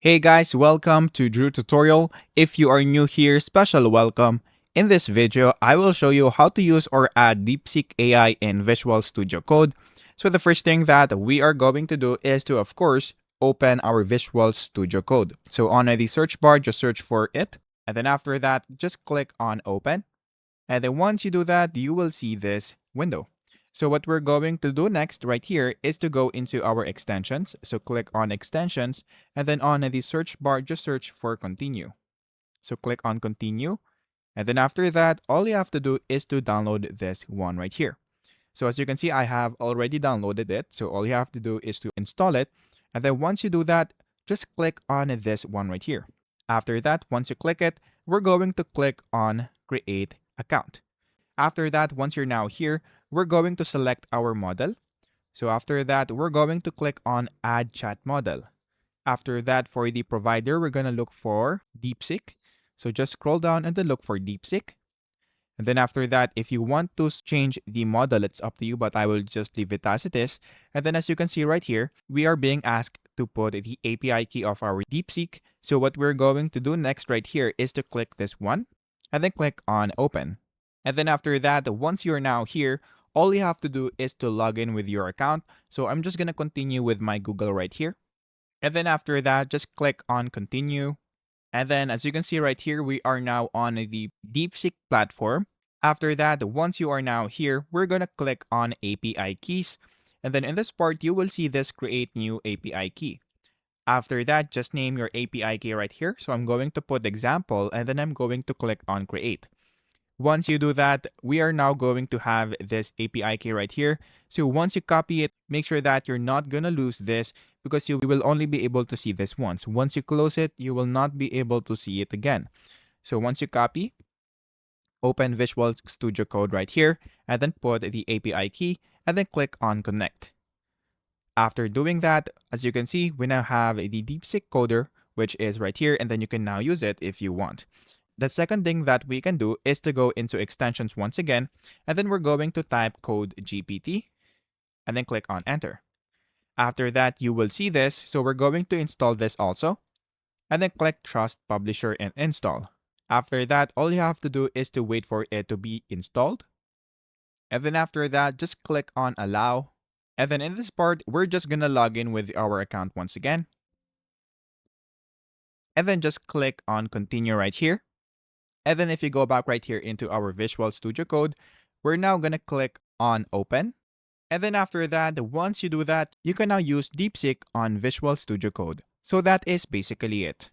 Hey guys, welcome to Drew Tutorial. If you are new here, special welcome. In this video, I will show you how to use or add DeepSeek AI in Visual Studio Code. So the first thing that we are going to do is to, of course, open our Visual Studio Code. So on the search bar, just search for it. And then after that, just click on open. And then once you do that, you will see this window. So what we're going to do next right here is to go into our extensions. So click on extensions and then on the search bar, just search for continue. So click on continue. And then after that, all you have to do is to download this one right here. So as you can see, I have already downloaded it. So all you have to do is to install it. And then once you do that, just click on this one right here. After that, once you click it, we're going to click on create account. After that, once you're now here, we're going to select our model. So after that, we're going to click on add chat model. After that, for the provider, we're going to look for DeepSeek. So just scroll down and then look for DeepSeek. And then after that, if you want to change the model, it's up to you, but I will just leave it as it is. And then as you can see right here, we are being asked to put the API key of our DeepSeek. So what we're going to do next right here is to click this one and then click on open. And then after that, once you're now here, all you have to do is to log in with your account. So I'm just going to continue with my Google right here. And then after that, just click on continue. And then as you can see right here, we are now on the DeepSeek platform. After that, once you are now here, we're going to click on API keys. And then in this part, you will see this create new API key. After that, just name your API key right here. So I'm going to put example and then I'm going to click on create. Once you do that, we are now going to have this API key right here. So once you copy it, make sure that you're not going to lose this because you will only be able to see this once. Once you close it, you will not be able to see it again. So once you copy, open Visual Studio Code right here, and then put the API key, and then click on connect. After doing that, as you can see, we now have the DeepSeek coder, which is right here, and then you can now use it if you want. The second thing that we can do is to go into extensions once again, and then we're going to type code GPT, and then click on enter. After that, you will see this, so we're going to install this also, and then click trust publisher and install. After that, all you have to do is to wait for it to be installed. And then after that, just click on allow. And then in this part, we're just gonna log in with our account once again. And then just click on continue right here. And then if you go back right here into our Visual Studio Code, we're now gonna click on open. And then after that, once you do that, you can now use DeepSeek on Visual Studio Code. So that is basically it.